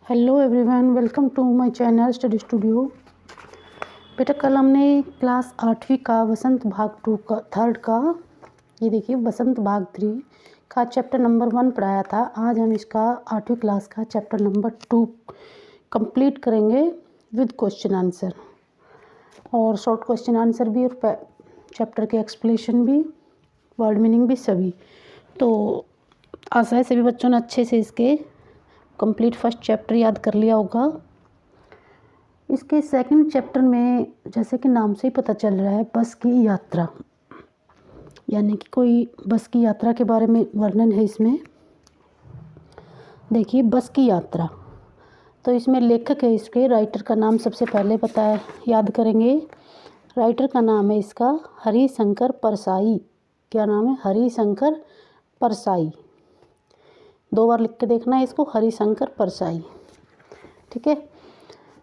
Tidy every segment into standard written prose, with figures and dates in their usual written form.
Hello everyone, welcome to my channel study studio. बेटा, कल हमने क्लास 8वीं का वसंत भाग 2 का थर्ड का ये देखिए वसंत भाग 3 का चैप्टर नंबर 1 पढ़ाया था। आज हम इसका 8वीं क्लास का चैप्टर नंबर 2 कंप्लीट करेंगे विद क्वेश्चन आंसर, और शॉर्ट क्वेश्चन आंसर भी और चैप्टर के एक्सप्लेनेशन भी, वर्ड मीनिंग भी सभी। तो आशा है सभी बच्चों ने अच्छे से इसके कंप्लीट फर्स्ट चैप्टर याद कर लिया होगा। इसके सेकंड चैप्टर में जैसे कि नाम से ही पता चल रहा है, बस की यात्रा, यानी कि कोई बस की यात्रा के बारे में वर्णन है इसमें। देखिए, बस की यात्रा, तो इसमें लेखक है, इसके राइटर का नाम सबसे पहले याद करेंगे। राइटर का नाम है इसका हरिशंकर परसाई। क्या नाम है? हरिशंकर परसाई। 2 बार लिख के देखना है इसको, हरिशंकर परसाई। ठीक है।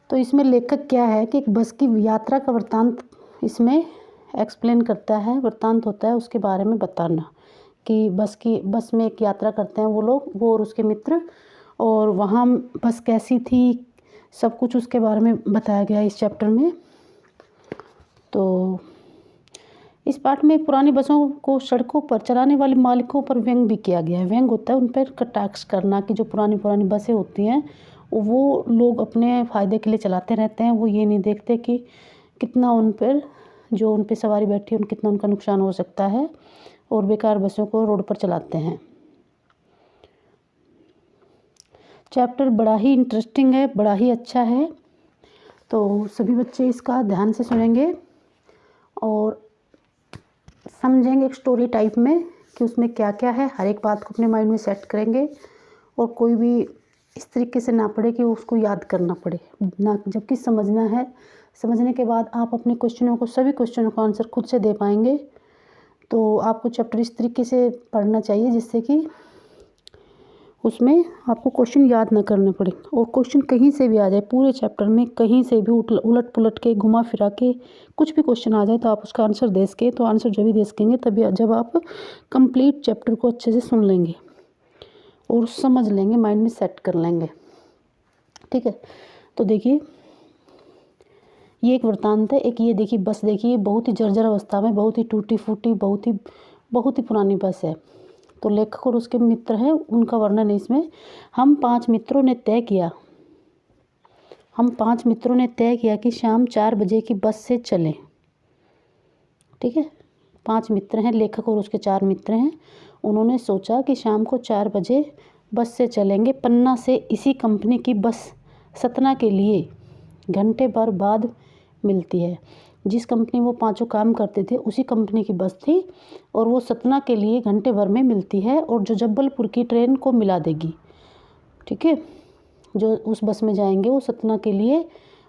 तो इसमें लेखक क्या है कि एक बस की यात्रा का वृत्तांत इसमें एक्सप्लेन करता है, वृत्तांत होता है उसके बारे में बताना कि बस में एक यात्रा करते हैं वो और उसके मित्र, और वहाँ बस कैसी थी, सब कुछ उसके बारे में बताया गया है इस चैप्टर में। तो इस पाठ में पुरानी बसों को सड़कों पर चलाने वाले मालिकों पर व्यंग भी किया गया है। व्यंग होता है उन पर कटाक्ष करना कि जो पुरानी बसें होती हैं वो लोग अपने फ़ायदे के लिए चलाते रहते हैं। वो ये नहीं देखते कि कितना उन पर सवारी बैठी है कितना उनका नुकसान हो सकता है, और बेकार बसों को रोड पर चलाते हैं। चैप्टर बड़ा ही इंटरेस्टिंग है, बड़ा ही अच्छा है। तो सभी बच्चे इसका ध्यान से सुनेंगे और समझेंगे एक स्टोरी टाइप में कि उसमें क्या क्या है। हर एक बात को अपने माइंड में सेट करेंगे, और कोई भी इस तरीके से ना पड़े कि उसको याद करना पड़े ना, जबकि समझना है। समझने के बाद आप अपने सभी क्वेश्चनों का आंसर खुद से दे पाएंगे। तो आपको चैप्टर इस तरीके से पढ़ना चाहिए जिससे कि उसमें आपको क्वेश्चन याद ना करने पड़े, और क्वेश्चन कहीं से भी आ जाए पूरे चैप्टर में, कहीं से भी उलट पुलट के घुमा फिरा के कुछ भी क्वेश्चन आ जाए तो आप उसका आंसर दे सकें। तो आंसर जो भी दे सकेंगे तभी जब आप कंप्लीट चैप्टर को अच्छे से सुन लेंगे और समझ लेंगे, माइंड में सेट कर लेंगे। ठीक है। तो देखिए, ये एक वृत्तांत है। एक ये देखिए बस, देखिए बहुत ही जर्जर अवस्था में, बहुत ही टूटी फूटी, बहुत ही पुरानी बस है। तो लेखक और उसके मित्र हैं, उनका वर्णन है इसमें। हम पांच मित्रों ने तय किया कि शाम 4 बजे की बस से चलें। ठीक है। 5 मित्र हैं, लेखक और उसके 4 मित्र हैं। उन्होंने सोचा कि शाम को 4 बजे बस से चलेंगे। पन्ना से इसी कंपनी की बस सतना के लिए घंटे भर बाद मिलती है। जिस कंपनी वो पांचों काम करते थे उसी कंपनी की बस थी, और वो सतना के लिए घंटे भर में मिलती है, और जो जबलपुर की ट्रेन को मिला देगी। ठीक है। जो उस बस में जाएंगे वो सतना के लिए,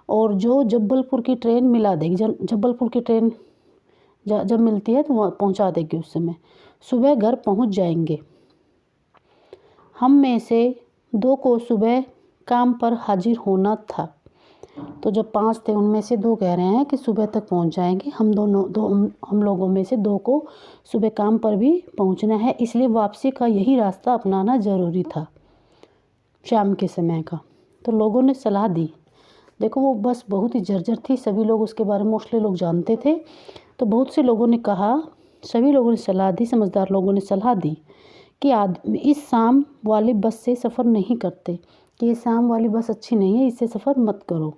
और जो जबलपुर की ट्रेन मिला देगी, जबलपुर की ट्रेन जब मिलती है तो वहाँ पहुँचा देगी। उस समय सुबह घर पहुँच जाएंगे। हम में से 2 को सुबह काम पर हाजिर होना था। तो जो 5 थे उनमें से 2 कह रहे हैं कि सुबह तक पहुंच जाएंगे। हम लोगों में से 2 को सुबह काम पर भी पहुंचना है, इसलिए वापसी का यही रास्ता अपनाना ज़रूरी था शाम के समय का। तो लोगों ने सलाह दी। देखो, वो बस बहुत ही जर्जर थी, सभी लोग उसके बारे में मोस्टली लोग जानते थे। तो बहुत से लोगों ने कहा, सभी लोगों ने सलाह दी, समझदार लोगों ने सलाह दी कि आदमी इस शाम वाली बस से सफ़र नहीं करते, कि ये शाम वाली बस अच्छी नहीं है, इससे सफ़र मत करो।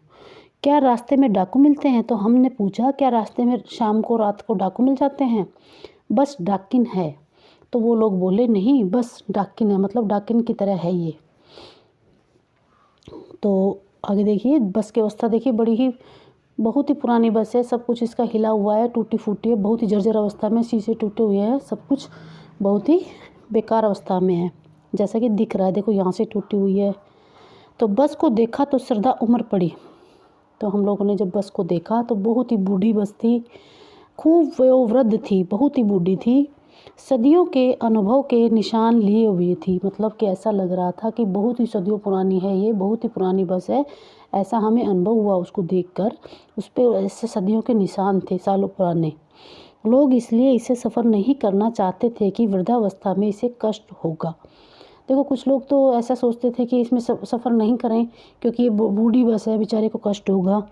क्या रास्ते में डाकू मिलते हैं? तो हमने पूछा, क्या रास्ते में शाम को रात को डाकू मिल जाते हैं? बस डाकिन है। तो वो लोग बोले, नहीं, बस डाकिन है, मतलब डाकिन की तरह है ये। तो आगे देखिए, बस की अवस्था देखिए, बहुत ही पुरानी बस है, सब कुछ इसका हिला हुआ है, टूटी फूटी है, बहुत ही जर्जर अवस्था में, शीशे टूटे हुए हैं, सब कुछ बहुत ही बेकार अवस्था में है, जैसा कि दिख रहा है। देखो, यहाँ से टूटी हुई है। तो बस को देखा तो श्रद्धा उमड़ पड़ी। तो हम लोगों ने जब बस को देखा तो बहुत ही बूढ़ी बस थी, खूब वयोवृद्ध थी, बहुत ही बूढ़ी थी, सदियों के अनुभव के निशान लिए हुए थी। मतलब कि ऐसा लग रहा था कि बहुत ही सदियों पुरानी है, ये बहुत ही पुरानी बस है, ऐसा हमें अनुभव हुआ उसको देखकर। उस पर ऐसे सदियों के निशान थे, सालों पुराने। लोग इसलिए इसे सफ़र नहीं करना चाहते थे कि वृद्धावस्था में इसे कष्ट होगा। देखो कुछ लोग तो ऐसा सोचते थे कि इसमें सफ़र नहीं करें क्योंकि ये बूढ़ी बस है, बेचारे को कष्ट होगा।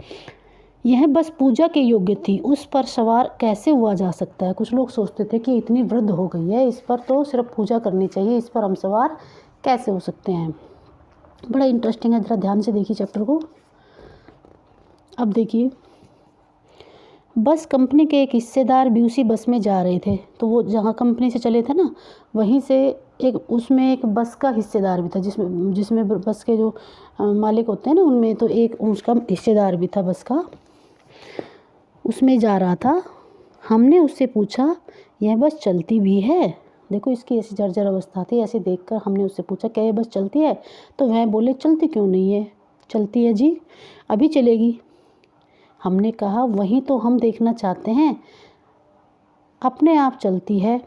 यह बस पूजा के योग्य थी, उस पर सवार कैसे हुआ जा सकता है। कुछ लोग सोचते थे कि इतनी वृद्ध हो गई है, इस पर तो सिर्फ पूजा करनी चाहिए, इस पर हम सवार कैसे हो सकते हैं। बड़ा इंटरेस्टिंग है, ज़रा ध्यान से देखिए चैप्टर को। अब देखिए, बस कंपनी के एक हिस्सेदार भी उसी बस में जा रहे थे। तो वो जहाँ कंपनी से चले थे ना, वहीं से उसमें एक बस का हिस्सेदार भी था, जिसमें बस के जो मालिक होते हैं ना, उनमें तो एक उसका हिस्सेदार भी था बस का, उसमें जा रहा था। हमने उससे पूछा, यह बस चलती भी है? देखो इसकी ऐसी जर्जर अवस्था थी। ऐसे देखकर हमने उससे पूछा, क्या यह बस चलती है? तो वह बोले, चलती क्यों नहीं है, चलती है जी, अभी चलेगी। हमने कहा, वही तो हम देखना चाहते हैं, अपने आप चलती है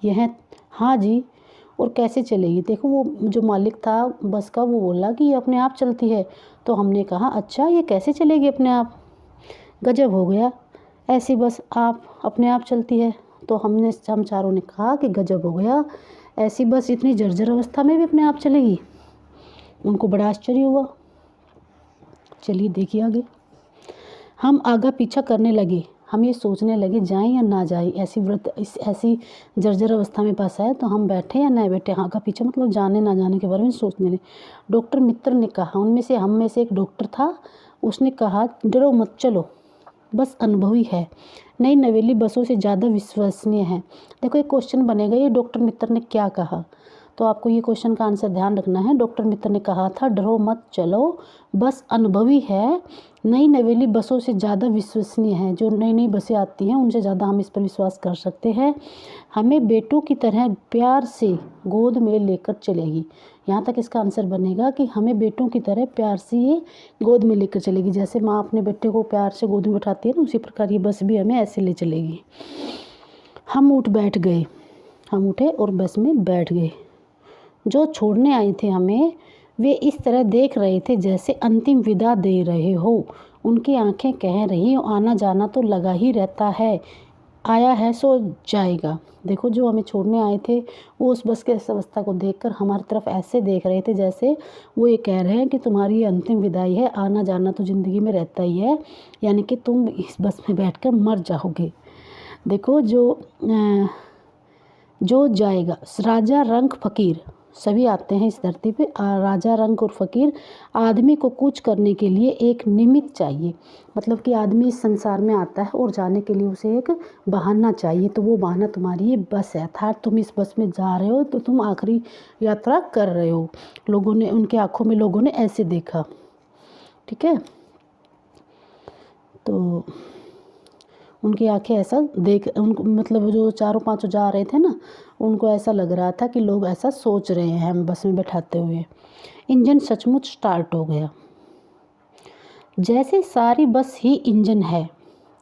यह? हाँ जी, और कैसे चलेगी? देखो वो जो मालिक था बस का, वो बोला कि ये अपने आप चलती है। तो हमने कहा, अच्छा ये कैसे चलेगी अपने आप? गजब हो गया, ऐसी बस आप अपने आप चलती है। तो हम चारों ने कहा कि गजब हो गया, ऐसी बस इतनी जर्जर अवस्था में भी अपने आप चलेगी। उनको बड़ा आश्चर्य हुआ। चलिए देखिए आगे। हम आगा पीछा करने लगे। हम ये सोचने लगे जाएं या ना जाएं, ऐसी जर्जर अवस्था में बस है तो हम बैठे या ना बैठे। आगा पीछा मतलब जाने ना जाने के बारे में सोचने लगे। डॉक्टर मित्र ने कहा, हम में से एक डॉक्टर था, उसने कहा, डरो मत, चलो, बस अनुभवी है, नई नवेली बसों से ज़्यादा विश्वसनीय है। देखो एक क्वेश्चन बनेगा, ये डॉक्टर मित्र ने क्या कहा, तो आपको ये क्वेश्चन का आंसर ध्यान रखना है। डॉक्टर मित्र ने कहा था, डरो मत, चलो, बस अनुभवी है, नई नवेली बसों से ज़्यादा विश्वसनीय है। जो नई नई बसें आती हैं उनसे ज़्यादा हम इस पर विश्वास कर सकते हैं। हमें बेटों की तरह प्यार से गोद में लेकर चलेगी। यहाँ तक इसका आंसर बनेगा कि हमें बेटों की तरह प्यार से ये गोद में लेकर चलेगी। जैसे माँ अपने बेटे को प्यार से गोद में बैठाती है ना, उसी प्रकार ये बस भी हमें ऐसे ले चलेगी। हम उठे और बस में बैठ गए। जो छोड़ने आए थे हमें, वे इस तरह देख रहे थे जैसे अंतिम विदा दे रहे हो। उनकी आंखें कह रही हो, आना जाना तो लगा ही रहता है, आया है सो जाएगा। देखो जो हमें छोड़ने आए थे वो उस बस के इस अवस्था को देखकर हमारी तरफ ऐसे देख रहे थे जैसे वो ये कह रहे हैं कि तुम्हारी ये अंतिम विदाई है, आना जाना तो ज़िंदगी में रहता ही है, यानी कि तुम इस बस में बैठकर मर जाओगे। देखो जो जाएगा, राजा रंग फकीर सभी आते हैं इस धरती पे। राजा रंग और फकीर, आदमी को कूच करने के लिए एक निमित्त चाहिए। मतलब कि आदमी इस संसार में आता है और जाने के लिए उसे एक बहाना चाहिए। तो वो बहाना तुम्हारी ये बस है, अर्थात तुम इस बस में जा रहे हो तो तुम आखिरी यात्रा कर रहे हो। लोगों ने, उनके आँखों में लोगों ने ऐसे देखा, ठीक है। तो उनकी आंखें ऐसा उनको, मतलब जो चारों पांचों जा रहे थे ना, उनको ऐसा लग रहा था कि लोग ऐसा सोच रहे हैं हम बस में बैठाते हुए। इंजन सचमुच स्टार्ट हो गया। जैसे सारी बस ही इंजन है,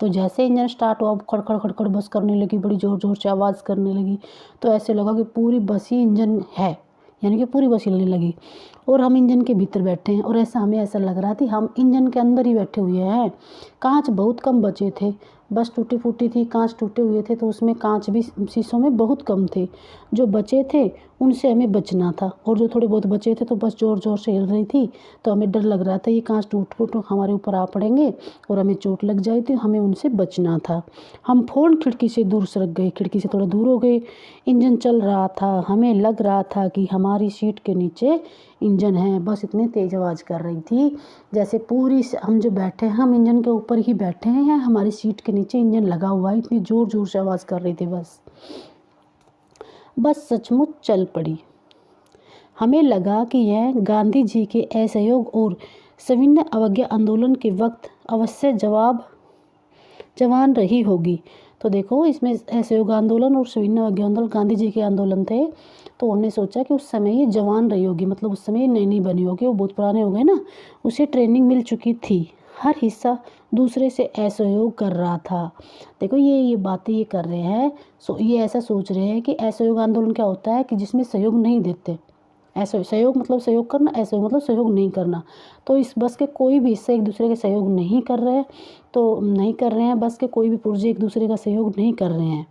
तो जैसे इंजन स्टार्ट हुआ, खड़खड़ खड़खड़ बस करने लगी, बड़ी ज़ोर ज़ोर से आवाज़ करने लगी। तो ऐसे लगा कि पूरी बस ही इंजन है, यानी कि पूरी बस हिलने लगी और हम इंजन के भीतर बैठे हैं। और हमें ऐसा लग रहा था हम इंजन के अंदर ही बैठे हुए हैं। कांच बहुत कम बचे थे, बस टूटी फूटी थी, कांच टूटे हुए थे, तो उसमें कांच भी शीशों में बहुत कम थे। जो बचे थे उनसे हमें बचना था, और जो थोड़े बहुत बचे थे तो बस ज़ोर ज़ोर से हिल रही थी। तो हमें डर लग रहा था ये कांच टूट फूट हमारे ऊपर आ पड़ेंगे और हमें चोट लग जाए, तो हमें उनसे बचना था। हम फ़ौरन खिड़की से दूर सरक गए, खिड़की से थोड़ा दूर हो गए। इंजन चल रहा था, हमें लग रहा था कि हमारी सीट के नीचे इंजन है। बस इतनी तेज़ आवाज़ कर रही थी जैसे पूरी हम जो बैठे हैं, हम इंजन के ऊपर ही बैठे हैं, हमारी सीट के नीचे इंजन लगा हुआ है। इतनी ज़ोर ज़ोर से आवाज़ कर रही थी बस सचमुच चल पड़ी। हमें लगा कि यह गांधी जी के असहयोग और सविनय अवज्ञा आंदोलन के वक्त अवश्य जवान रही होगी। तो देखो इसमें असहयोग आंदोलन और सविनय अवज्ञा आंदोलन गांधी जी के आंदोलन थे। तो उन्होंने सोचा कि उस समय ये जवान रही होगी, मतलब उस समय नई नई बनी होगी, वो बहुत पुराने हो गए ना, उसे ट्रेनिंग मिल चुकी थी। हर हिस्सा दूसरे से असहयोग कर रहा था। देखो ये बातें ये कर रहे हैं, ये ऐसा सोच रहे हैं कि असहयोग आंदोलन क्या होता है कि जिसमें सहयोग नहीं देते। ऐसा सहयोग मतलब सहयोग करना, असहयोग मतलब सहयोग नहीं करना। तो इस बस के कोई भी हिस्से एक दूसरे के सहयोग नहीं कर रहे हैं। बस के कोई भी पुर्जे एक दूसरे का सहयोग नहीं कर रहे हैं।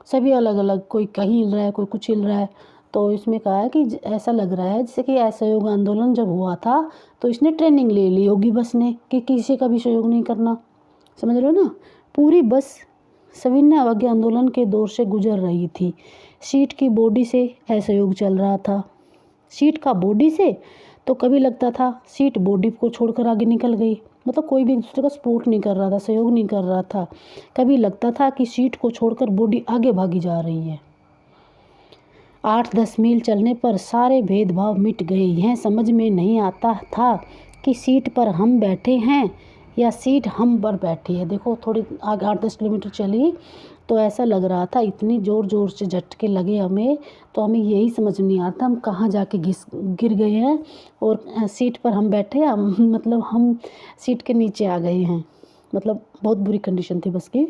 सभी अलग अलग, कोई कहीं हिल रहा है, कोई कुछ हिल रहा है। तो इसमें कहा है कि ऐसा लग रहा है जैसे कि असहयोग आंदोलन जब हुआ था तो इसने ट्रेनिंग ले ली होगी बस ने कि किसी का भी सहयोग नहीं करना। समझ रहे हो ना। पूरी बस सविनय अवज्ञा आंदोलन के दौर से गुजर रही थी। सीट की बॉडी से असहयोग चल रहा था। सीट का बॉडी से तो कभी लगता था सीट बॉडी को छोड़कर आगे निकल गई, मतलब कोई भी एक दूसरे का सपोर्ट नहीं कर रहा था, सहयोग नहीं कर रहा था। कभी लगता था कि सीट को छोड़कर बॉडी आगे भागी जा रही है। 8-10 मील चलने पर सारे भेदभाव मिट गए। यह समझ में नहीं आता था कि सीट पर हम बैठे हैं या सीट हम पर बैठी है। देखो थोड़ी आगे 8-10 किलोमीटर चली तो ऐसा लग रहा था, इतनी ज़ोर ज़ोर से झटके लगे हमें, तो हमें यही समझ नहीं आता हम कहाँ जाके गिर गए हैं और सीट पर हम बैठे हैं, मतलब हम सीट के नीचे आ गए हैं। मतलब बहुत बुरी कंडीशन थी बस की।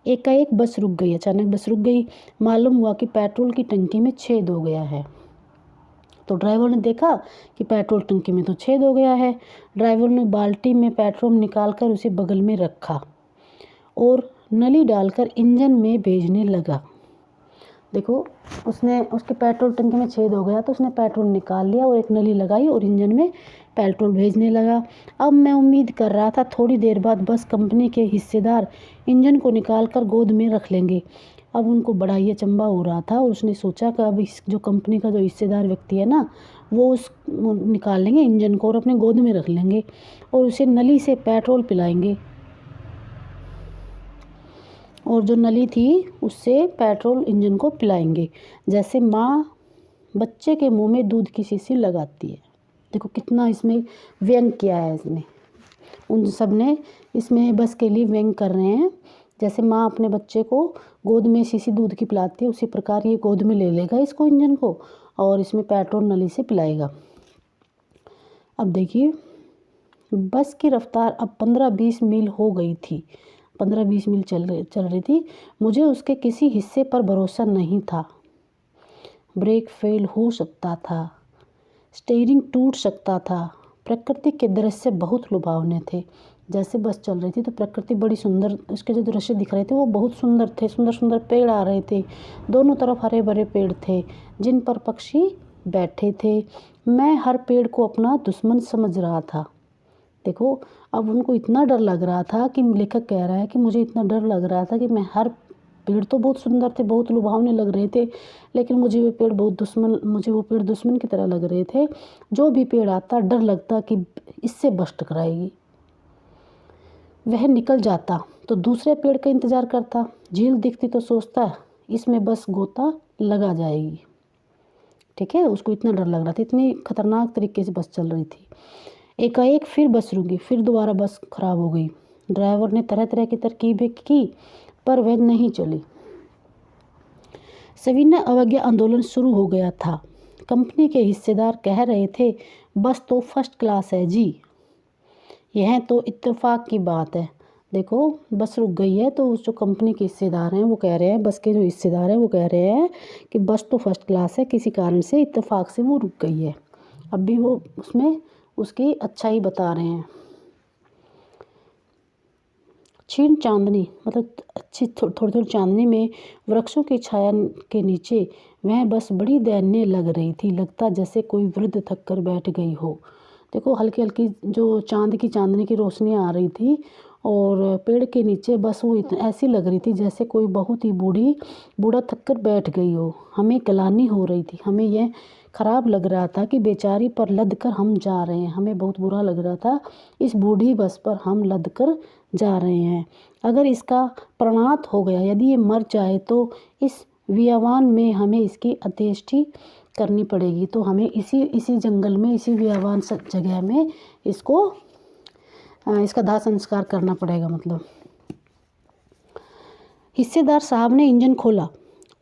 एकाएक बस रुक गई, अचानक बस रुक गई। मालूम हुआ कि पेट्रोल की टंकी में छेद हो गया है। तो ड्राइवर ने देखा कि पेट्रोल टंकी में तो छेद हो गया है। ड्राइवर ने बाल्टी में पेट्रोल निकालकर उसे बगल में रखा और नली डालकर इंजन में भेजने लगा। देखो उसके पेट्रोल टंकी में छेद हो गया तो उसने पेट्रोल निकाल लिया और एक नली लगाई और इंजन में पेट्रोल भेजने लगा। अब मैं उम्मीद कर रहा था थोड़ी देर बाद बस कंपनी के हिस्सेदार इंजन को निकाल कर गोद में रख लेंगे। अब उनको बड़ा ही अचंभा हो रहा था और उसने सोचा कि अब इस जो कंपनी का जो हिस्सेदार व्यक्ति है ना, वो निकाल लेंगे इंजन को और अपने गोद में रख लेंगे और उसे नली से पेट्रोल पिलाएंगे और जो नली थी उससे पेट्रोल इंजन को पिलाएंगे, जैसे माँ बच्चे के मुंह में दूध की शीशी लगाती है। देखो कितना इसमें व्यंग किया है इसने, उन सब ने इसमें बस के लिए व्यंग कर रहे हैं। जैसे माँ अपने बच्चे को गोद में शीशी दूध की पिलाती है, उसी प्रकार ये गोद में ले लेगा इसको इंजन को और इसमें पेट्रोल नली से पिलाएगा। अब देखिए बस की रफ्तार अब 15-20 मील हो गई थी, 15-20 मील चल रही थी। मुझे उसके किसी हिस्से पर भरोसा नहीं था। ब्रेक फेल हो सकता था, स्टीयरिंग टूट सकता था। प्रकृति के दृश्य बहुत लुभावने थे। जैसे बस चल रही थी तो प्रकृति बड़ी सुंदर, उसके जो दृश्य दिख रहे थे वो बहुत सुंदर थे। सुंदर सुंदर पेड़ आ रहे थे, दोनों तरफ हरे भरे पेड़ थे जिन पर पक्षी बैठे थे। मैं हर पेड़ को अपना दुश्मन समझ रहा था। देखो अब उनको इतना डर लग रहा था कि लेखक कह रहा है कि मुझे इतना डर लग रहा था कि मैं हर पेड़ तो बहुत सुंदर थे, बहुत लुभावने लग रहे थे, लेकिन मुझे वो पेड़ दुश्मन की तरह लग रहे थे। जो भी पेड़ आता डर लगता कि इससे बस टकराएगी। वह निकल जाता तो दूसरे पेड़ का इंतज़ार करता। झील दिखती तो सोचता इसमें बस गोता लगा जाएगी। ठीक है, उसको इतना डर लग रहा था, इतनी खतरनाक तरीके से बस चल रही थी। एकाएक फिर बस रुकी, फिर दोबारा बस खराब हो गई। ड्राइवर ने तरह तरह की तरकीबें की पर वह नहीं चली। सविनय अवज्ञा आंदोलन शुरू हो गया था। कंपनी के हिस्सेदार कह रहे थे बस तो फर्स्ट क्लास है जी, यह तो इत्तेफाक की बात है। देखो बस रुक गई है तो उस जो कंपनी के हिस्सेदार हैं वो कह रहे हैं, बस के जो हिस्सेदार हैं वो कह रहे हैं कि बस तो फर्स्ट क्लास है, किसी कारण से इत्तेफाक से वो रुक गई है। अब भी वो उसमें उसकी अच्छाई बता रहे हैं। क्षीण चांदनी मतलब अच्छी थोड़ी थोड़ी चांदनी में वृक्षों की छाया के नीचे वह बस बड़ी दयनीय लग रही थी। लगता जैसे कोई वृद्ध थक कर बैठ गई हो। देखो हल्की हल्की जो चांदनी की रोशनी आ रही थी और पेड़ के नीचे बस वो ऐसी लग रही थी जैसे कोई बहुत ही बूढ़ा थक कर बैठ गई हो। हमें गलानी हो रही थी, हमें यह ख़राब लग रहा था कि बेचारी पर लद कर हम जा रहे हैं। हमें बहुत बुरा लग रहा था इस बूढ़ी बस पर हम लद कर जा रहे हैं। अगर इसका प्राणात हो गया, यदि ये मर जाए तो इस वियावान में हमें इसकी अंत्येष्टि करनी पड़ेगी। तो हमें इसी जंगल में, इसी वियावान जगह में इसका दाह संस्कार करना पड़ेगा। मतलब हिस्सेदार साहब ने इंजन खोला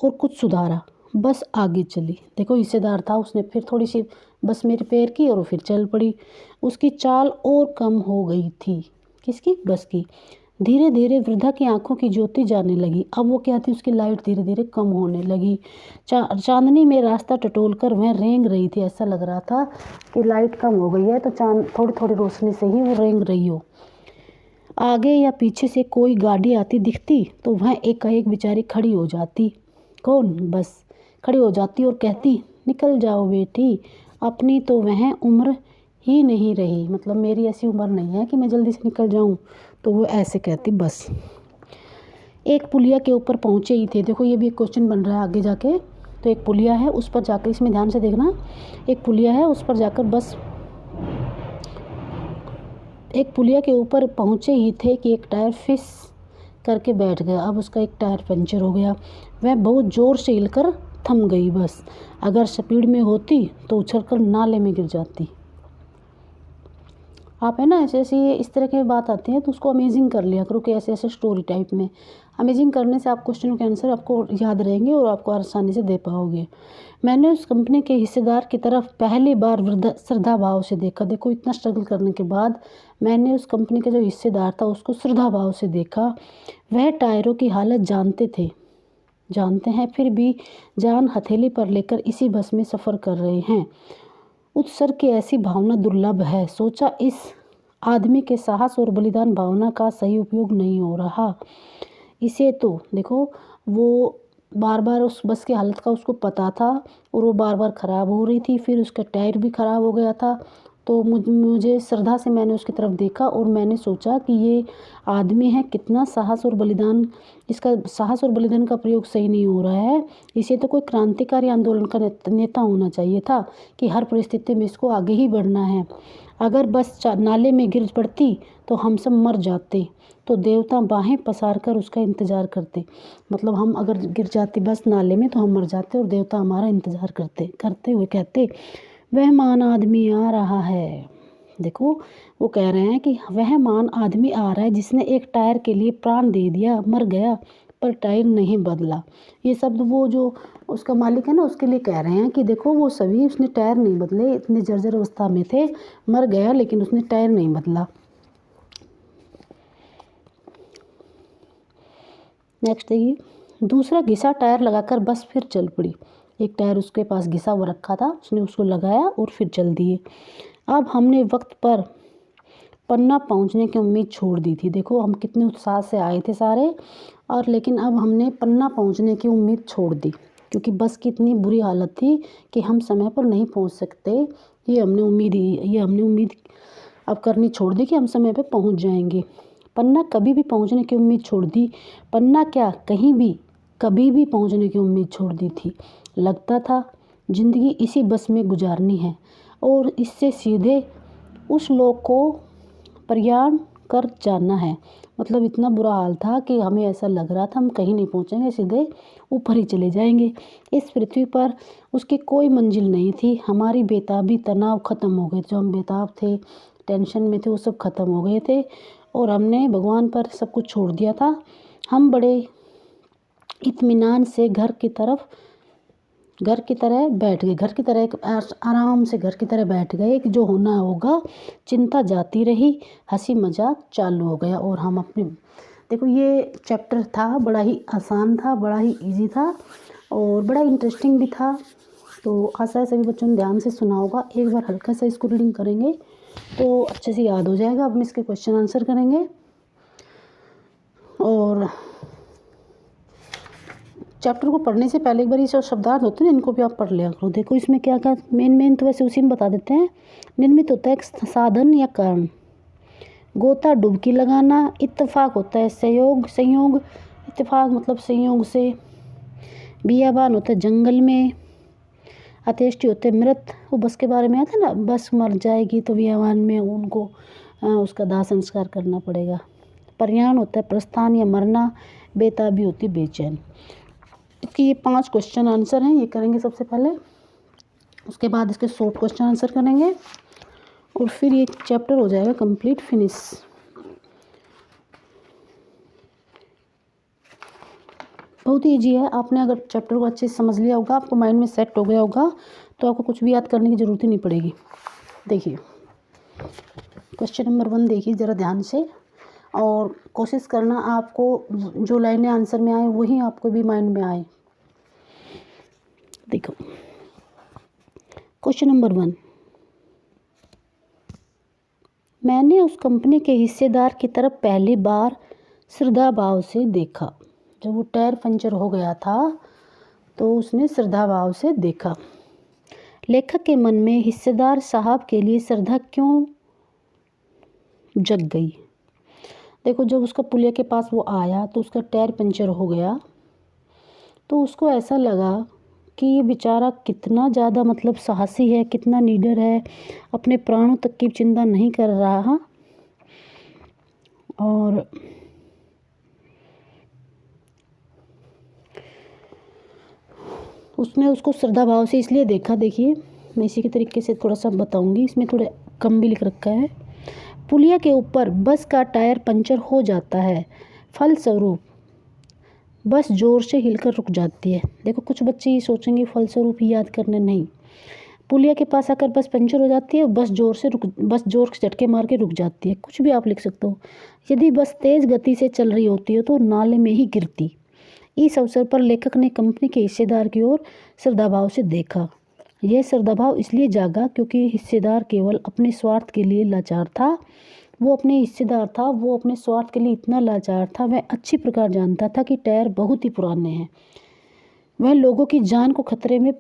और कुछ सुधारा, बस आगे चली। देखो हिस्सेदार था, उसने फिर थोड़ी सी बस में रिपेयर की और फिर चल पड़ी। उसकी चाल और कम हो गई थी। किसकी? बस की। धीरे धीरे वृद्धा की आंखों की ज्योति जाने लगी। अब वो क्या थी, उसकी लाइट धीरे धीरे कम होने लगी। चांदनी में रास्ता टटोल कर वह रेंग रही थी। ऐसा लग रहा था कि लाइट कम हो गई है तो थोड़ी थोड़ी रोशनी से ही वो रेंग रही हो। आगे या पीछे से कोई गाड़ी आती दिखती तो वह एकाएक बेचारी खड़ी हो जाती। कौन? बस। खड़ी हो जाती और कहती, निकल जाओ बेटी, अपनी तो वह उम्र ही नहीं रही, मतलब मेरी ऐसी उम्र नहीं है कि मैं जल्दी से निकल जाऊं। तो वो ऐसे कहती बस। एक पुलिया के ऊपर पहुंचे ही थे, देखो ये भी एक क्वेश्चन बन रहा है आगे जाके। तो एक पुलिया है, उस पर जाकर, इसमें ध्यान से देखना, एक पुलिया है, उस पर जाकर बस, एक पुलिया के ऊपर पहुंचे ही थे कि एक टायर फिस करके बैठ गया। अब उसका एक टायर पंचर हो गया। वह बहुत ज़ोर से हिलकर थम गई बस। अगर स्पीड में होती तो उछलकर नाले में गिर जाती। आप है ना ऐसे ऐसे इस तरह की बात आती है तो उसको अमेजिंग कर लिया करो कि ऐसे ऐसे स्टोरी टाइप में। अमेजिंग करने से आप क्वेश्चन के आंसर आपको याद रहेंगे और आपको आसानी से दे पाओगे। मैंने उस कंपनी के हिस्सेदार की तरफ पहली बार श्रद्धा भाव से देखा। देखो इतना स्ट्रगल करने के बाद मैंने उस कंपनी का जो हिस्सेदार था उसको श्रद्धा भाव से देखा। वह टायरों की हालत जानते हैं, फिर भी जान हथेली पर लेकर इसी बस में सफ़र कर रहे हैं। उत्सर्ग की ऐसी भावना दुर्लभ है। सोचा इस आदमी के साहस और बलिदान भावना का सही उपयोग नहीं हो रहा। इसे तो देखो, वो बार बार उस बस की हालत का उसको पता था और वो बार बार ख़राब हो रही थी, फिर उसका टायर भी ख़राब हो गया था। तो मुझे श्रद्धा से मैंने उसकी तरफ देखा और मैंने सोचा कि ये आदमी है, कितना साहस और बलिदान, इसका साहस और बलिदान का प्रयोग सही नहीं हो रहा है। इसे तो कोई क्रांतिकारी आंदोलन का नेता होना चाहिए था कि हर परिस्थिति में इसको आगे ही बढ़ना है। अगर बस नाले में गिर पड़ती तो हम सब मर जाते, तो देवता बाहें पसार कर उसका इंतज़ार करते। मतलब हम अगर गिर जाती बस नाले में तो हम मर जाते और देवता हमारा इंतज़ार करते हुए कहते, वह महान आदमी आ रहा है। देखो वो कह रहे हैं कि वह महान आदमी आ रहा है जिसने एक टायर के लिए प्राण दे दिया, मर गया पर टायर नहीं बदला। ये शब्द वो जो उसका मालिक है ना उसके लिए कह रहे हैं कि देखो वो सभी, उसने टायर नहीं बदले, इतने जर्जर अवस्था में थे, मर गया लेकिन उसने टायर नहीं बदला। नेक्स्ट देखिए, दूसरा घिसा टायर लगाकर बस फिर चल पड़ी। एक टायर उसके पास घिसा हुआ रखा था, उसने उसको लगाया और फिर चल दिए। अब हमने वक्त पर पन्ना पहुंचने की उम्मीद छोड़ दी थी। देखो हम कितने उत्साह से आए थे सारे, और लेकिन अब हमने पन्ना पहुंचने की उम्मीद छोड़ दी क्योंकि बस की इतनी बुरी हालत थी कि हम समय पर नहीं पहुंच सकते। ये हमने उम्मीद अब करनी छोड़ दी कि हम समय पर पहुंच जाएंगे। पन्ना कभी भी पहुंचने की उम्मीद छोड़ दी। पन्ना क्या, कहीं भी कभी भी पहुंचने की उम्मीद छोड़ दी थी। लगता था ज़िंदगी इसी बस में गुजारनी है और इससे सीधे उस लोक को प्रयाण कर जाना है। मतलब इतना बुरा हाल था कि हमें ऐसा लग रहा था हम कहीं नहीं पहुंचेंगे, सीधे ऊपर ही चले जाएंगे। इस पृथ्वी पर उसकी कोई मंजिल नहीं थी। हमारी बेताबी, तनाव ख़त्म हो गए, जो हम बेताब थे, टेंशन में थे, वो सब ख़त्म हो गए थे और हमने भगवान पर सब कुछ छोड़ दिया था। हम बड़े इत्मीनान से घर की तरह बैठ गए, घर की तरह एक आराम से घर की तरह बैठ गए कि जो होना होगा। चिंता जाती रही, हंसी मजाक चालू हो गया और हम अपने, देखो ये चैप्टर था, बड़ा ही आसान था, बड़ा ही इजी था और बड़ा इंटरेस्टिंग भी था। तो आशा है सभी बच्चों ने ध्यान से सुना होगा। एक बार हल्का सा इसको रीडिंग करेंगे तो अच्छे से याद हो जाएगा। अब हम इसके क्वेश्चन आंसर करेंगे और चैप्टर को पढ़ने से पहले एक बार ये जो शब्दार्थ होते हैं इनको भी आप पढ़ लिया करो। देखो इसमें क्या क्या मेन तो वैसे उसी में बता देते हैं। निर्मित होता है एक साधन या कारण, गोता डुबकी लगाना, इत्तेफाक होता है संयोग, इत्तेफाक मतलब संयोग से, बियाबान होता है जंगल में, अत्येष्टि होते हैं मृत, वो बस के बारे में आता है ना, बस मर जाएगी तो बियाबान में उनको उसका दाह संस्कार करना पड़ेगा। प्रयाण होता है प्रस्थान या मरना, बेताबी होती है बेचैन। इसके ये 5 क्वेश्चन आंसर हैं, ये करेंगे सबसे पहले, उसके बाद इसके शॉर्ट क्वेश्चन आंसर करेंगे और फिर ये चैप्टर हो जाएगा कंप्लीट फिनिश। बहुत ही ईजी है। आपने अगर चैप्टर को अच्छे से समझ लिया होगा, आपको माइंड में सेट हो गया होगा, तो आपको कुछ भी याद करने की ज़रूरत ही नहीं पड़ेगी। देखिए क्वेश्चन नंबर 1 देखिए ज़रा ध्यान से और कोशिश करना आपको जो लाइनें आंसर में आए वही आपको भी माइंड में आए। देखो क्वेश्चन नंबर 1, मैंने उस कंपनी के हिस्सेदार की तरफ पहली बार श्रद्धा भाव से देखा। जब वो टायर पंचर हो गया था तो उसने श्रद्धा भाव से देखा। लेखक के मन में हिस्सेदार साहब के लिए श्रद्धा क्यों जग गई। देखो, जब उसका पुलिया के पास वो आया तो उसका टायर पंचर हो गया, तो उसको ऐसा लगा कि ये बेचारा कितना ज़्यादा मतलब साहसी है, कितना निडर है, अपने प्राणों तक की चिंता नहीं कर रहा। और उसने उसको श्रद्धा भाव से इसलिए देखा। देखिए, मैं इसी के तरीके से थोड़ा सा बताऊंगी, इसमें थोड़ा कम भी लिख रखा है। पुलिया के ऊपर बस का टायर पंचर हो जाता है, फलस्वरूप बस ज़ोर से हिलकर रुक जाती है। देखो, कुछ बच्चे ये सोचेंगे फलस्वरूप ही याद करने, नहीं। पुलिया के पास आकर बस पंचर हो जाती है और बस ज़ोर से झटके मार के रुक जाती है। कुछ भी आप लिख सकते हो। यदि बस तेज़ गति से चल रही होती है तो नाले में ही गिरती। इस अवसर पर लेखक ने कंपनी के हिस्सेदार की ओर श्रद्धाभाव से देखा। यह श्रद्धाभाव इसलिए जागा क्योंकि हिस्सेदार केवल अपने स्वार्थ के लिए लाचार था। वो अपने स्वार्थ के लिए इतना लाचार था। वह अच्छी प्रकार जानता था कि टायर बहुत ही पुराने हैं, वह लोगों की जान खतरे में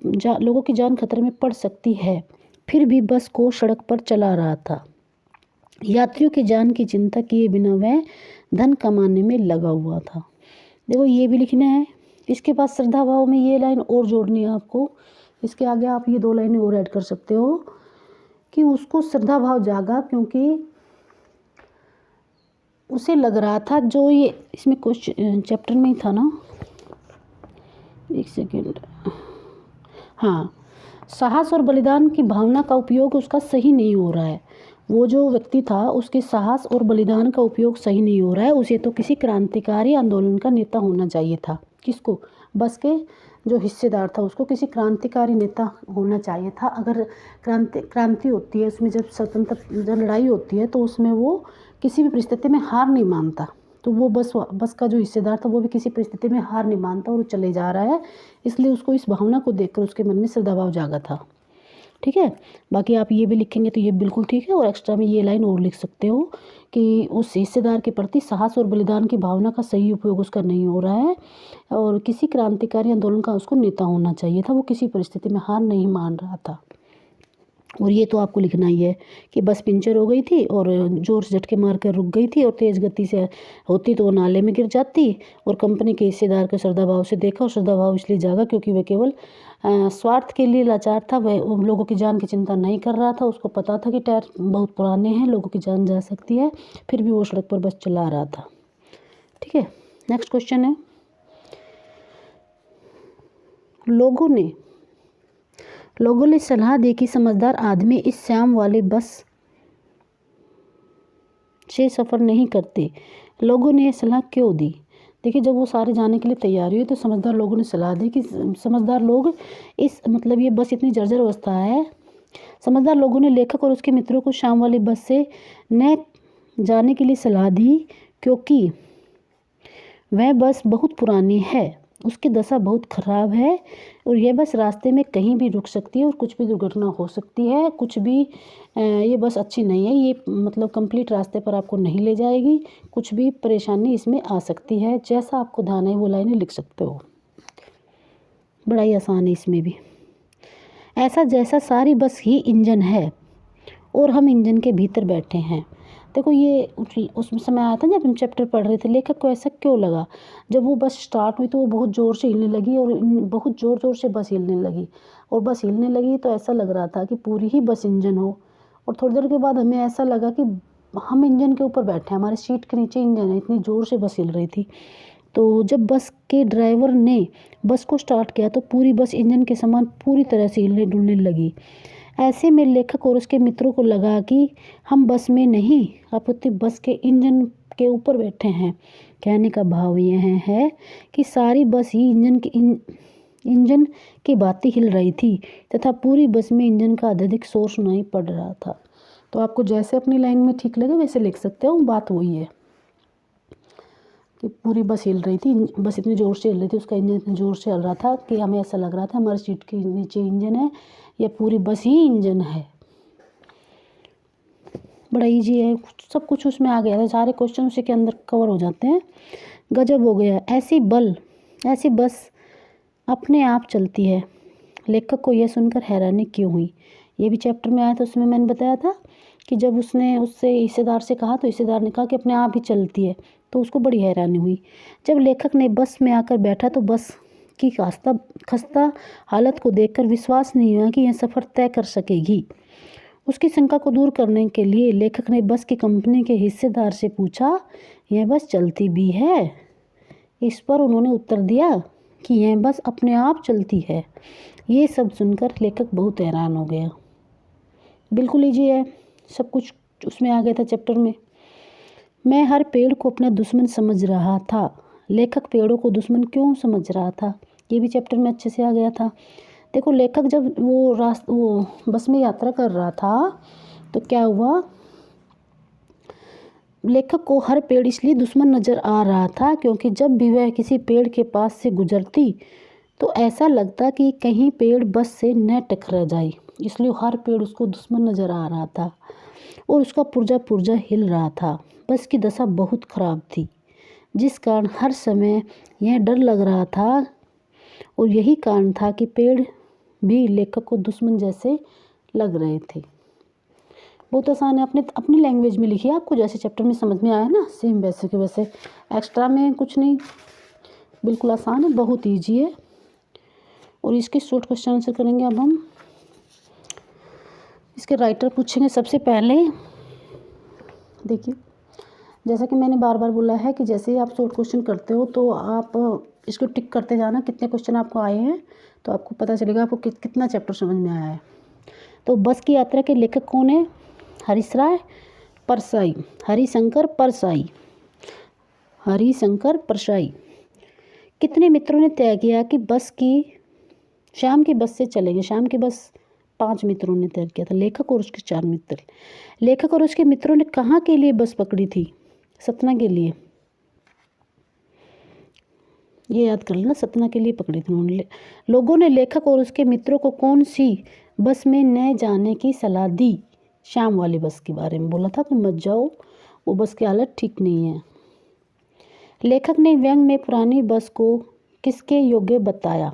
पड़ सकती है, फिर भी बस को सड़क पर चला रहा था। यात्रियों की जान की चिंता किए बिना वह धन कमाने में लगा हुआ था। देखो, ये भी लिखना है। इसके बाद श्रद्धा भाव में ये लाइन और जोड़नी है आपको। इसके आगे आप ये 2 लाइनें और ऐड कर सकते हो कि उसको श्रद्धा भाव जागा क्योंकि उसे लग रहा था, जो ये इसमें क्वेश्चन चैप्टर में ही था ना, एक सेकेंड, हाँ, साहस और बलिदान की भावना का उपयोग उसका सही नहीं हो रहा है। वो जो व्यक्ति था उसके साहस और बलिदान का उपयोग सही नहीं हो रहा है। उसे तो किसी क्रांतिकारी आंदोलन का नेता होना चाहिए था। किसको? बस के जो हिस्सेदार था उसको किसी क्रांतिकारी नेता होना चाहिए था। अगर क्रांति होती है, उसमें जब लड़ाई होती है तो उसमें वो किसी भी परिस्थिति में हार नहीं मानता। तो वो बस का जो हिस्सेदार था वो भी किसी परिस्थिति में हार नहीं मानता और वो चले जा रहा है। इसलिए उसको इस भावना को देखकर उसके मन में श्रद्धाभाव जागा था। ठीक है, बाकी आप ये भी लिखेंगे तो ये बिल्कुल ठीक है। और एक्स्ट्रा में ये लाइन और लिख सकते हो कि उस हिस्सेदार के प्रति साहस और बलिदान की भावना का सही उपयोग उसका नहीं हो रहा है और किसी क्रांतिकारी आंदोलन का उसको नेता होना चाहिए था। वो किसी परिस्थिति में हार नहीं मान रहा था। और ये तो आपको लिखना ही है कि बस पंचर हो गई थी और ज़ोर से झटके मार कर रुक गई थी और तेज़ गति से होती तो वो नाले में गिर जाती। और कंपनी के हिस्सेदार को श्रद्धाभाव से देखा और श्रद्धाभाव इसलिए जागा क्योंकि वह केवल स्वार्थ के लिए लाचार था। वह लोगों की जान की चिंता नहीं कर रहा था। उसको पता था कि टायर बहुत पुराने हैं, लोगों की जान जा सकती है, फिर भी वो सड़क पर बस चला रहा था। ठीक है, नेक्स्ट क्वेश्चन है, लोगों ने सलाह दी कि समझदार आदमी इस श्याम वाली बस से सफ़र नहीं करते। लोगों ने यह सलाह क्यों दी? देखिए, जब वो सारे जाने के लिए तैयार हुए तो समझदार लोगों ने सलाह दी कि समझदार लोग ये बस इतनी जर्जर अवस्था है। समझदार लोगों ने लेखक और उसके मित्रों को श्याम वाली बस से न जाने के लिए सलाह दी क्योंकि वह बस बहुत पुरानी है, उसकी दशा बहुत ख़राब है और यह बस रास्ते में कहीं भी रुक सकती है और कुछ भी दुर्घटना हो सकती है। कुछ भी ये बस अच्छी नहीं है, ये मतलब कंप्लीट रास्ते पर आपको नहीं ले जाएगी, कुछ भी परेशानी इसमें आ सकती है। जैसा आपको ध्यान है वो लाइनें लिख सकते हो, बड़ा ही आसान है इसमें भी। ऐसा जैसा सारी बस ही इंजन है और हम इंजन के भीतर बैठे हैं। देखो, ये उस समय आया था जब हम चैप्टर पढ़ रहे थे। लेखक को ऐसा क्यों लगा? जब वो बस स्टार्ट हुई तो वो बहुत ज़ोर से हिलने लगी और बहुत ज़ोर से बस हिलने लगी और बस हिलने लगी तो ऐसा लग रहा था कि पूरी ही बस इंजन हो। और थोड़ी देर के बाद हमें ऐसा लगा कि हम इंजन के ऊपर बैठे हैं, हमारे सीट के नीचे इंजन है, इतनी ज़ोर से बस हिल रही थी। तो जब बस के ड्राइवर ने बस को स्टार्ट किया तो पूरी बस इंजन के समान पूरी तरह से हिलने डुलने लगी। ऐसे में लेखक और उसके मित्रों को लगा कि हम बस में नहीं अपितु बस के इंजन के ऊपर बैठे हैं। कहने का भाव यह है कि सारी बस ही इंजन की भांति हिल रही थी तथा पूरी बस में इंजन का अत्यधिक शोर सुनाई पड़ रहा था। तो आपको जैसे अपनी लाइन में ठीक लगे वैसे लिख सकते हो। बात वही है कि पूरी बस हिल रही थी, बस इतनी ज़ोर से हिल रही थी, उसका इंजन इतनी ज़ोर से हिल रहा था कि हमें ऐसा लग रहा था हमारी सीट के नीचे इंजन है या पूरी बस ही इंजन है। बड़ा इजी है, सब कुछ उसमें आ गया था, सारे क्वेश्चन उसी के अंदर कवर हो जाते हैं। गजब हो गया, ऐसी बस अपने आप चलती है। लेखक को यह सुनकर हैरानी क्यों हुई? ये भी चैप्टर में आया था, उसमें मैंने बताया था कि जब उसने उससे हिस्सेदार से कहा तो हिस्सेदार ने कहा कि अपने आप ही चलती है, तो उसको बड़ी हैरानी हुई। जब लेखक ने बस में आकर बैठा तो बस की खस्ता हालत को देखकर विश्वास नहीं हुआ कि यह सफ़र तय कर सकेगी। उसकी शंका को दूर करने के लिए लेखक ने बस की कंपनी के हिस्सेदार से पूछा, यह बस चलती भी है? इस पर उन्होंने उत्तर दिया कि यह बस अपने आप चलती है। ये सब सुनकर लेखक बहुत हैरान हो गया। बिल्कुल ईजी है, सब कुछ उसमें आ गया था चैप्टर में। मैं हर पेड़ को अपना दुश्मन समझ रहा था। लेखक पेड़ों को दुश्मन क्यों समझ रहा था? ये भी चैप्टर में अच्छे से आ गया था। देखो, लेखक जब वो बस में यात्रा कर रहा था तो क्या हुआ, लेखक को हर पेड़ इसलिए दुश्मन नज़र आ रहा था क्योंकि जब भी वह किसी पेड़ के पास से गुजरती तो ऐसा लगता कि कहीं पेड़ बस से न टकरा जाए, इसलिए हर पेड़ उसको दुश्मन नज़र आ रहा था और उसका पुर्जा पुर्जा हिल रहा था। बस की दशा बहुत ख़राब थी, जिस कारण हर समय यह डर लग रहा था और यही कारण था कि पेड़ भी लेखक को दुश्मन जैसे लग रहे थे। बहुत आसान है, अपनी लैंग्वेज में लिखिए, आपको जैसे चैप्टर में समझ में आया ना सेम वैसे के वैसे, एक्स्ट्रा में कुछ नहीं, बिल्कुल आसान है, बहुत ईजी है। और इसके शॉर्ट क्वेश्चन आंसर करेंगे अब हम। इसके राइटर पूछेंगे सबसे पहले। देखिए, जैसा कि मैंने बार बार बोला है कि जैसे ही आप शॉर्ट क्वेश्चन करते हो तो आप इसको टिक करते जाना कितने क्वेश्चन आपको आए हैं, तो आपको पता चलेगा आपको कितना चैप्टर समझ में आया है। तो बस की यात्रा के लेखक कौन है? हरीशराय परसाई, हरिशंकर परसाई, हरिशंकर परसाई। कितने मित्रों ने तय किया कि शाम की बस से चलेंगे? शाम की बस 5 मित्रों ने तय किया था, लेखक और उसके 4 मित्र। लेखक और उसके मित्रों ने कहाँ के लिए बस पकड़ी थी? सतना के लिए। ये याद कर लेना, सतना के लिए पकड़ी थी उन्होंने। लोगों ने लेखक और उसके मित्रों को कौन सी बस में न जाने की सलाह दी? शाम वाली बस के बारे में बोला था कि मत जाओ, वो बस की हालत ठीक नहीं है। लेखक ने व्यंग में पुरानी बस को किसके योग्य बताया?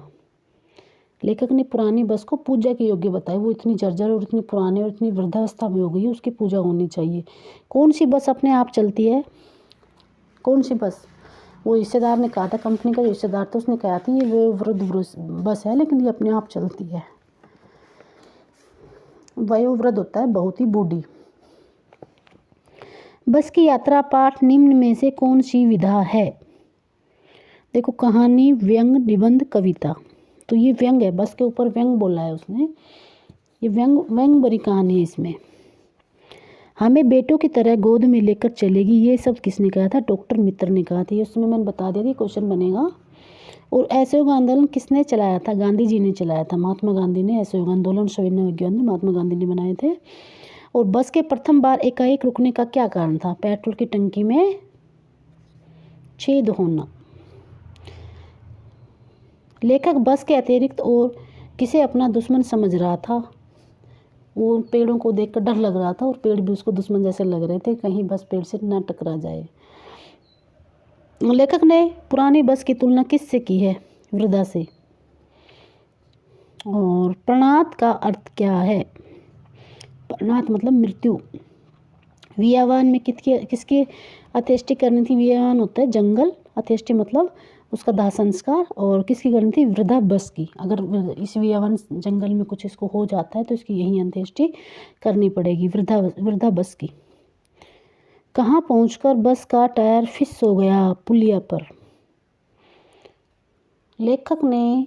लेखक ने पुरानी बस को पूजा के योग्य बताया। वो इतनी जर्जर और इतनी पुरानी और इतनी वृद्धावस्था में हो गई है, उसकी पूजा होनी चाहिए। कौन सी बस अपने आप चलती है? कौन सी बस? वो हिस्सेदार ने कहा था, कंपनी का हिस्सेदार था, उसने कहा था ये वृद्ध बस है लेकिन ये अपने आप चलती है। वयोवृद्ध होता है, बहुत ही बूढ़ी। बस की यात्रा पाठ निम्न में से कौन सी विधा है? देखो, कहानी, व्यंग, निबंध, कविता। तो ये व्यंग है, बस के ऊपर व्यंग बोला है उसने। ये व्यंग भरी कहानी है इसमें। हमें बेटों की तरह गोद में लेकर चलेगी, ये सब किसने कहा था? डॉक्टर मित्र ने कहा था। ये उसमें मैंने बता दिया था, क्वेश्चन बनेगा। और असहयोग आंदोलन किसने चलाया था? गांधी जी ने चलाया था, महात्मा गांधी ने। असहयोग आंदोलन, सविनय विज्ञान महात्मा गांधी ने बनाए थे। और बस के प्रथम बार एकाएक रुकने का क्या कारण था? पेट्रोल की टंकी में छेद होना। लेखक बस के अतिरिक्त और किसे अपना दुश्मन समझ रहा था? वो पेड़ों को देखकर डर लग रहा था और पेड़ भी उसको दुश्मन जैसे लग रहे थे, कहीं बस पेड़ से ना टकरा जाए। लेखक ने पुरानी बस की तुलना किससे की है? वृद्धा से। और प्रणात का अर्थ क्या है? प्रणात मतलब मृत्यु। वियावान में किसकी अंत्येष्टि करनी थी? वियावान होता है जंगल, अंत्येष्टि मतलब उसका दाह संस्कार। और किसकी करनी थी? वृद्धा बस की। अगर इस वियावान जंगल में कुछ इसको हो जाता है तो इसकी यही अंत्येष्टि करनी पड़ेगी, वृद्धा बस की। कहाँ पहुंचकर बस का टायर फिस हो गया? पुलिया पर। लेखक ने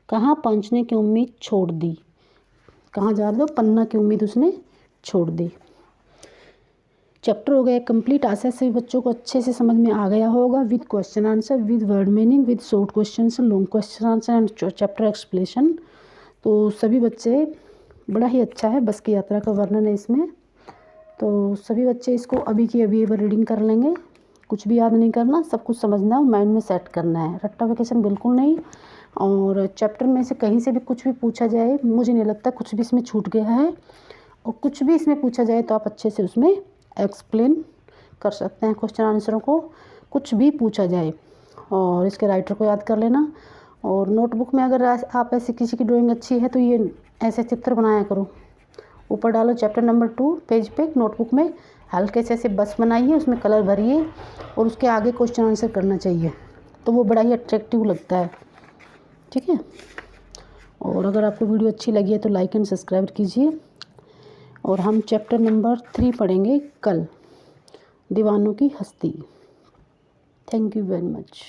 कहाँ पहुंचने की उम्मीद छोड़ दी? कहाँ जा रहे हो? पन्ना की उम्मीद उसने छोड़ दी। चैप्टर हो गया कंप्लीट। आशा से बच्चों को अच्छे से समझ में आ गया होगा, with question answer, with word meaning, with short question, long question answer and chapter explanation. तो सभी बच्चे, बड़ा ही अच्छा है, बस की यात्रा का वर्णन है इसमें। तो सभी बच्चे इसको अभी की अभी रीडिंग कर लेंगे। कुछ भी याद नहीं करना, सब कुछ समझना और माइंड में सेट करना है। रट्टा वेकेशन बिल्कुल नहीं। और चैप्टर में से कहीं से भी कुछ भी पूछा जाए, मुझे नहीं लगता कुछ भी इसमें छूट गया है। और कुछ भी इसमें पूछा जाए तो आप अच्छे से उसमें एक्सप्लेन कर सकते हैं क्वेश्चन आंसरों को, कुछ भी पूछा जाए। और इसके राइटर को याद कर लेना और नोटबुक में अगर आप ऐसी किसी की ड्राइंग अच्छी है तो ये ऐसे चित्र बनाया करो। ऊपर डालो चैप्टर नंबर 2 पेज पे नोटबुक में, हल्के से ऐसे बस बनाइए, उसमें कलर भरिए और उसके आगे क्वेश्चन आंसर करना चाहिए, तो वो बड़ा ही अट्रैक्टिव लगता है। ठीक है, और अगर आपको वीडियो अच्छी लगी है तो लाइक एंड सब्सक्राइब कीजिए। और हम चैप्टर नंबर 3 पढ़ेंगे कल, दीवानों की हस्ती। Thank you very much.